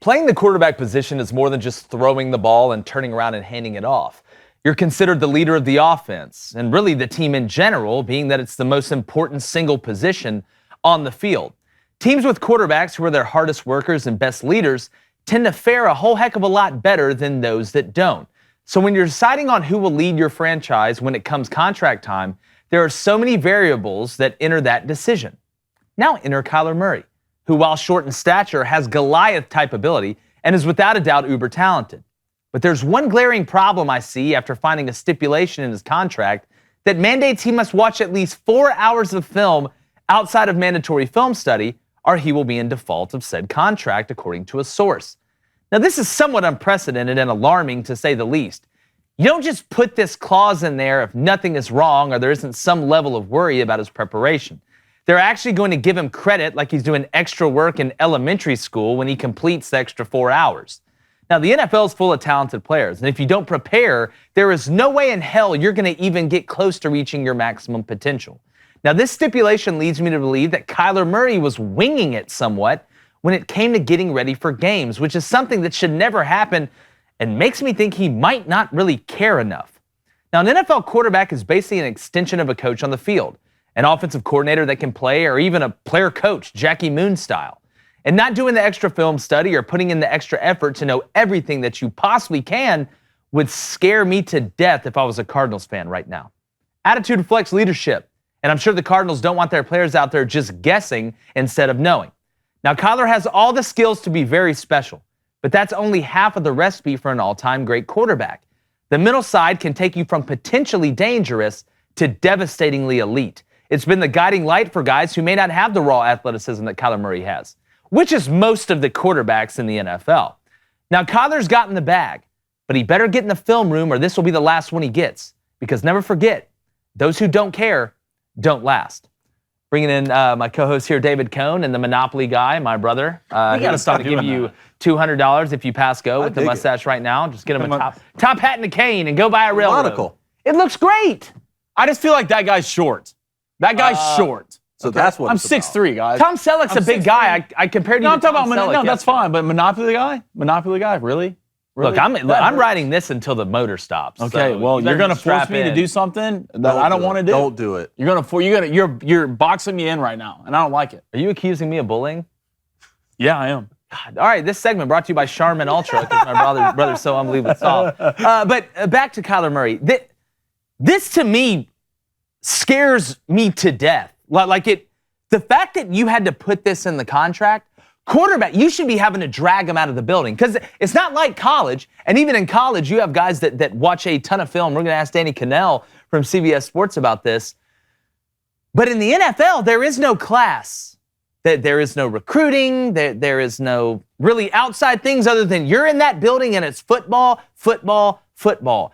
Playing the quarterback position is more than just throwing the ball and turning around and handing it off. You're considered the leader of the offense, and really the team in general, being that it's the most important single position on the field. Teams with quarterbacks who are their hardest workers and best leaders tend to fare a whole heck of a lot better than those that don't. So when you're deciding on who will lead your franchise when it comes contract time, there are so many variables that enter that decision. Now enter Kyler Murray, who, while short in stature, has Goliath-type ability and is without a doubt uber talented. But there's one glaring problem I see after finding a stipulation in his contract that mandates he must watch at least 4 hours of film outside of mandatory film study, or he will be in default of said contract, according to a source. Now, this is somewhat unprecedented and alarming, to say the least. You don't just put this clause in there if nothing is wrong or there isn't some level of worry about his preparation. They're actually going to give him credit like he's doing extra work in elementary school when he completes the extra 4 hours. Now, the NFL is full of talented players, and if you don't prepare, there is no way in hell you're going to even get close to reaching your maximum potential. Now, this stipulation leads me to believe that Kyler Murray was winging it somewhat when it came to getting ready for games, which is something that should never happen and makes me think he might not really care enough. Now, an NFL quarterback is basically an extension of a coach on the field, an offensive coordinator that can play, or even a player coach, Jackie Moon style. And not doing the extra film study or putting in the extra effort to know everything that you possibly can would scare me to death if I was a Cardinals fan right now. Attitude reflects leadership, and I'm sure the Cardinals don't want their players out there just guessing instead of knowing. Now, Kyler has all the skills to be very special, but that's only half of the recipe for an all-time great quarterback. The middle side can take you from potentially dangerous to devastatingly elite. It's been the guiding light for guys who may not have the raw athleticism that Kyler Murray has, which is most of the quarterbacks in the NFL. Now, Kyler's gotten the bag, but he better get in the film room or this will be the last one he gets. Because never forget, those who don't care don't last. Bringing in my co-host here, David Cohn, and the Monopoly guy, my brother. You gotta stop going to give you $200 if you pass go with the mustache right now. Just get him a top hat and a cane and go buy a railroad. Monocle. It looks great. I just feel like that guy's short. That guy's short. So that's what I'm it's about. 6'3", guys. Tom Selleck's a big guy. I compared you No, to I'm Tom talking about Selleck. no, that's fine. But Monopoly guy, really? Look, I'm riding this until the motor stops. Okay, so well, you're gonna force me to do something that I don't want to do. Don't do it. You're boxing me in right now, and I don't like it. Are you accusing me of bullying? Yeah, I am. God. All right, this segment brought to you by Charmin Ultra because my brother's so unbelievably soft. But back to Kyler Murray. This to me scares me to death. The fact that you had to put this in the contract. Quarterback, you should be having to drag him out of the building because it's not like college. And even in college, you have guys that watch a ton of film. We're going to ask Danny Cannell from CBS Sports about this. But in the NFL, there is no class. There is no recruiting. There is no really outside things other than you're in that building and it's football, football, football.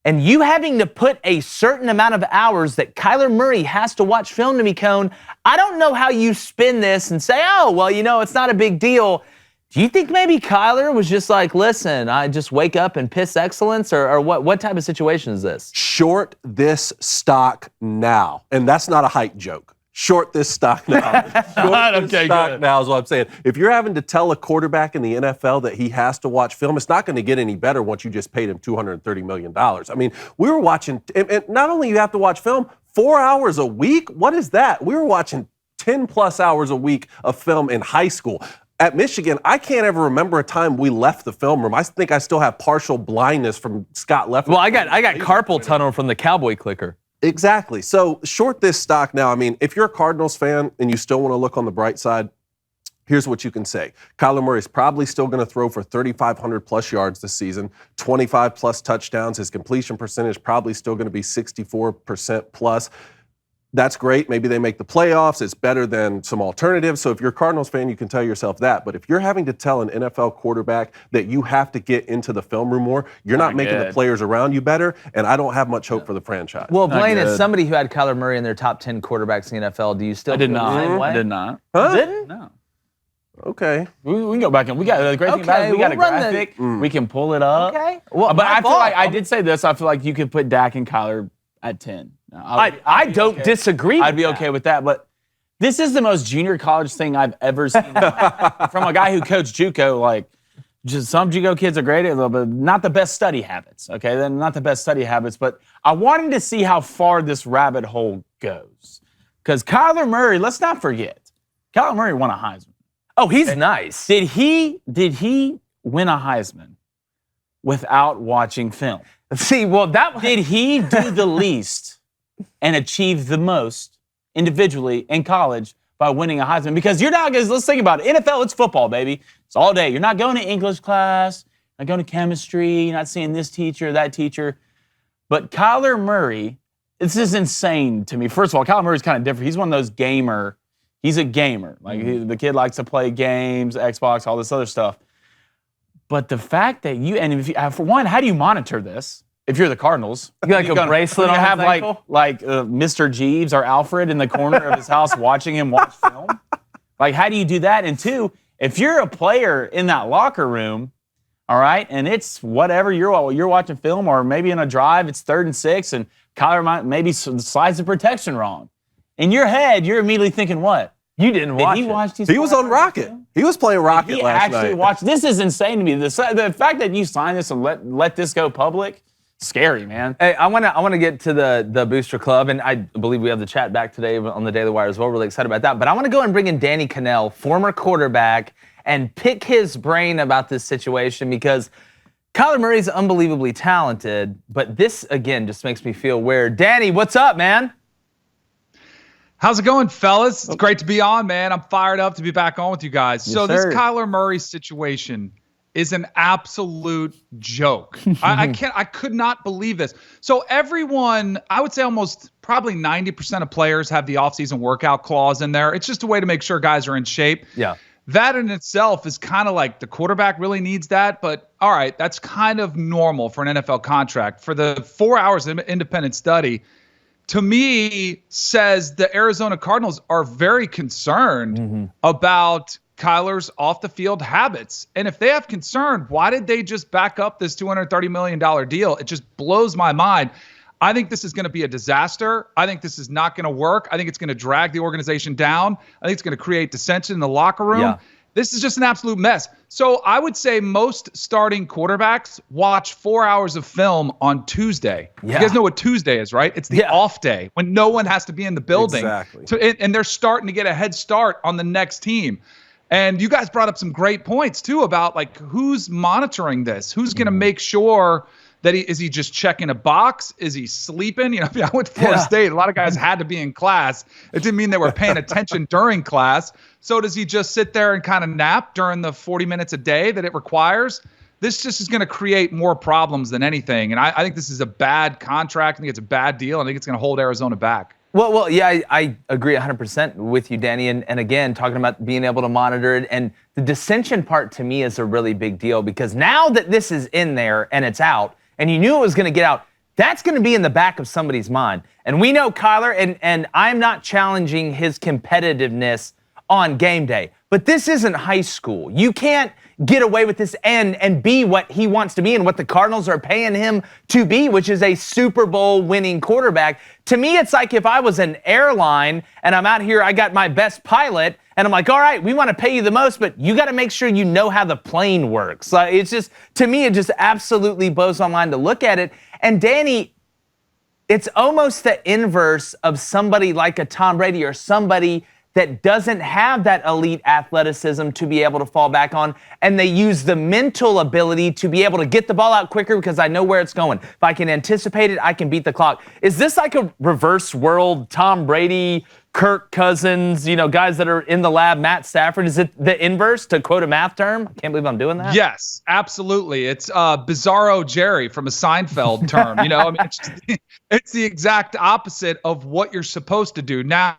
And you having to put a certain amount of hours that Kyler Murray has to watch film to be Cone, I don't know how you spin this and say, oh, well, it's not a big deal. Do you think maybe Kyler was just like, listen, I just wake up and piss excellence? Or what type of situation is this? Short this stock now. And that's not a hype joke. Short this stock now. Short this stock now is what I'm saying. If you're having to tell a quarterback in the NFL that he has to watch film, it's not going to get any better once you just paid him $230 million. I mean, we were watching, and not only you have to watch film, 4 hours a week? What is that? We were watching 10 plus hours a week of film in high school. At Michigan, I can't ever remember a time we left the film room. I think I still have partial blindness from Scott Leffler. Well, I got carpal tunnel from the cowboy clicker. Exactly. So short this stock now. I mean, if you're a Cardinals fan and you still want to look on the bright side, here's what you can say. Kyler Murray's probably still going to throw for 3,500 plus yards this season, 25 plus touchdowns. His completion percentage probably still going to be 64% plus. That's great. Maybe they make the playoffs. It's better than some alternatives. So if you're a Cardinals fan, you can tell yourself that. But if you're having to tell an NFL quarterback that you have to get into the film room more, you're not making the players around you better, and I don't have much hope for the franchise. Well, Blaine, as somebody who had Kyler Murray in their top 10 quarterbacks in the NFL, do you still feel the same way? I did not. Huh? Didn't? No. Okay. We can go back and we got the great thing about it is we got a graphic. We can pull it up. Okay. Well, but I feel like I did say this. I feel like you could put Dak and Kyler at 10. I don't disagree with I'd be that. okay with that. But This is the most junior college thing I've ever seen from a guy who coached JUCO. Like, just some JUCO kids are great, but not the best study habits. Okay, they're not the best study habits. But I wanted to see how far this rabbit hole goes, because Kyler Murray. Let's not forget, Kyler Murray won a Heisman. Oh, he's nice. Did he win a Heisman without watching film? See, well, did he do the least and achieve the most individually in college by winning a Heisman? Because you're not going to, let's think about it. NFL, it's football, baby. It's all day. You're not going to English class, not going to chemistry, you're not seeing this teacher, that teacher. But Kyler Murray, this is insane to me. First of all, Kyler Murray's kind of different. He's one of those he's a gamer. Like, the kid likes to play games, Xbox, all this other stuff. But the fact that for one, how do you monitor this? If you're the Cardinals, you like a bracelet on have his ankle? like Mr. Jeeves or Alfred in the corner of his house watching him watch film. Like, how do you do that? And two, if you're a player in that locker room, all right, and it's whatever, you're watching film, or maybe in a drive, it's 3rd and 6, and Kyler might maybe slides the protection wrong. In your head, you're immediately thinking, what? You didn't watch it. He was on Rocket. He was playing Rocket last night. He actually watched. This is insane to me. The fact that you signed this and let this go public, scary, man. Hey, I want to get to the Booster Club, and I believe we have the chat back today on the Daily Wire as well. Really excited about that. But I want to go and bring in Danny Cannell, former quarterback, and pick his brain about this situation, because Kyler Murray's unbelievably talented, but this, again, just makes me feel weird. Danny, what's up, man? How's it going, fellas? It's great to be on, man. I'm fired up to be back on with you guys. Yes, so sir. This Kyler Murray situation is an absolute joke. I could not believe this. So everyone, I would say almost probably 90% of players have the offseason workout clause in there. It's just a way to make sure guys are in shape. Yeah. That in itself is kind of like the quarterback really needs that, but all right, that's kind of normal for an NFL contract. For the 4 hours of independent study, to me, says the Arizona Cardinals are very concerned about Kyler's off-the-field habits. And if they have concern, why did they just back up this $230 million deal? It just blows my mind. I think this is going to be a disaster. I think this is not going to work. I think it's going to drag the organization down. I think it's going to create dissension in the locker room. Yeah. This is just an absolute mess. So I would say most starting quarterbacks watch 4 hours of film on Tuesday. Yeah. You guys know what Tuesday is, right? It's the off day when no one has to be in the building. Exactly. So, and they're starting to get a head start on the next team. And you guys brought up some great points, too, about like who's monitoring this? Who's going to make sure that is he just checking a box? Is he sleeping? You know, I went to Florida State. A lot of guys had to be in class. It didn't mean they were paying attention during class. So does he just sit there and kind of nap during the 40 minutes a day that it requires? This just is going to create more problems than anything. And I think this is a bad contract. I think it's a bad deal. I think it's going to hold Arizona back. Well, yeah, I agree 100% with you, Danny. And again, talking about being able to monitor it, and the dissension part to me is a really big deal, because now that this is in there and it's out, and you knew it was going to get out, that's going to be in the back of somebody's mind. And we know Kyler, and I'm not challenging his competitiveness on game day, but this isn't high school. You can't get away with this and be what he wants to be and what the Cardinals are paying him to be, which is a Super Bowl winning quarterback. To me, it's like if I was an airline and I'm out here, I got my best pilot, and I'm like, all right, we want to pay you the most, but you got to make sure you know how the plane works. It's just, to me, it just absolutely blows my mind to look at it. And Danny, it's almost the inverse of somebody like a Tom Brady or somebody that doesn't have that elite athleticism to be able to fall back on, and they use the mental ability to be able to get the ball out quicker because I know where it's going. If I can anticipate it, I can beat the clock. Is this like a reverse world Tom Brady, Kirk Cousins, guys that are in the lab, Matt Stafford? Is it the inverse, to quote a math term? I can't believe I'm doing that. Yes, absolutely. It's Bizarro Jerry from a Seinfeld term. I mean, it's the exact opposite of what you're supposed to do. Now,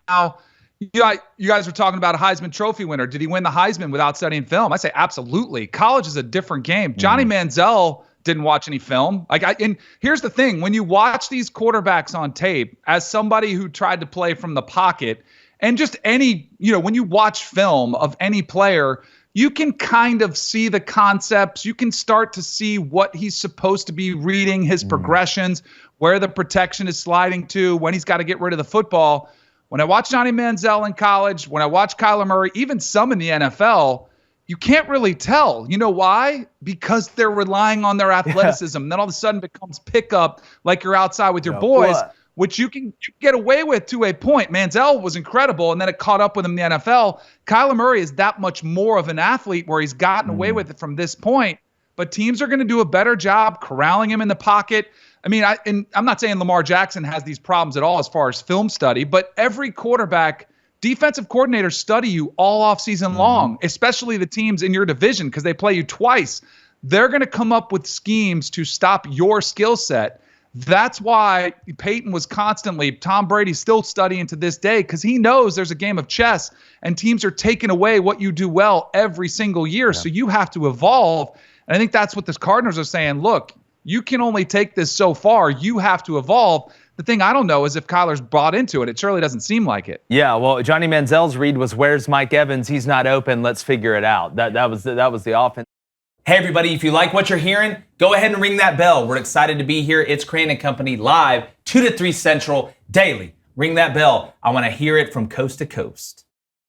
you guys were talking about a Heisman Trophy winner. Did he win the Heisman without studying film? I say absolutely. College is a different game. Johnny Manziel didn't watch any film. And here's the thing. When you watch these quarterbacks on tape, as somebody who tried to play from the pocket, and just any, when you watch film of any player, you can kind of see the concepts. You can start to see what he's supposed to be reading, his progressions, where the protection is sliding to, when he's got to get rid of the football. When I watch Johnny Manziel in college, when I watch Kyler Murray, even some in the NFL, you can't really tell. You know why? Because they're relying on their athleticism. Then all of a sudden becomes pickup like you're outside with your boys, which you can get away with to a point. Manziel was incredible, and then it caught up with him in the NFL. Kyler Murray is that much more of an athlete where he's gotten away with it from this point. But teams are going to do a better job corralling him in the pocket. I mean, I'm not saying Lamar Jackson has these problems at all as far as film study, but every quarterback, defensive coordinators study you all offseason long, especially the teams in your division because they play you twice. They're going to come up with schemes to stop your skill set. That's why Peyton was constantly, Tom Brady's still studying to this day because he knows there's a game of chess and teams are taking away what you do well every single year. Yeah. So you have to evolve. And I think that's what the Cardinals are saying. Look, you can only take this so far. You have to evolve. The thing I don't know is if Kyler's bought into it. It surely doesn't seem like it. Yeah, well, Johnny Manziel's read was, "Where's Mike Evans? He's not open. Let's figure it out." That was the offense. Hey, everybody, if you like what you're hearing, go ahead and ring that bell. We're excited to be here. It's Crain & Company live, 2 to 3 Central, daily. Ring that bell. I want to hear it from coast to coast.